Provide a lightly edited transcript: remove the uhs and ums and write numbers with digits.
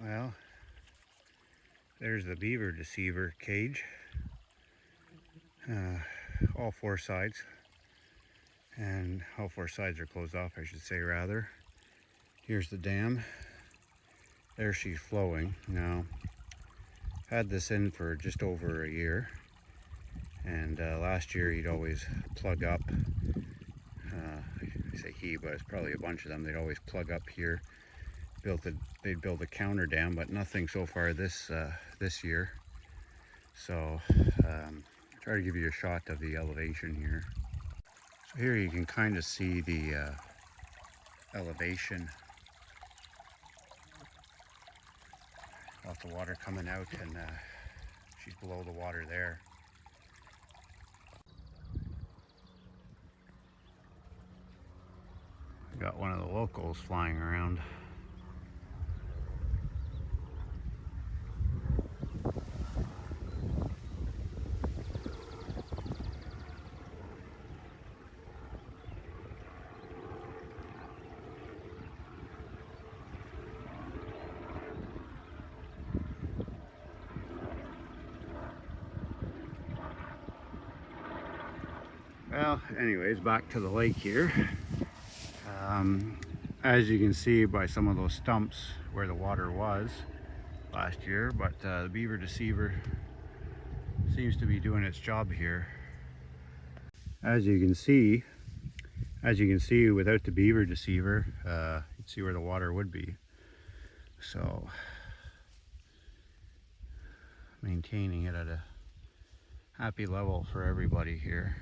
Well, there's the Beaver Deceiver cage. All four sides. And all four sides are closed off, I should say, rather. Here's the dam. There she's flowing. Now, had this in for just over a year. And last year he'd always plug up. I say he, but it's probably a bunch of them. They'd always plug up here. They'd build a counter dam, but nothing so far this year. So try to give you a shot of the elevation here. So here you can kind of see the elevation. Lots of water coming out, and she's below the water there. Got one of the locals flying around. Well, anyways, back to the lake here. As you can see by some of those stumps where the water was last year, but the Beaver Deceiver seems to be doing its job here. As you can see without the Beaver Deceiver, you'd see where the water would be. So maintaining it at a happy level for everybody here.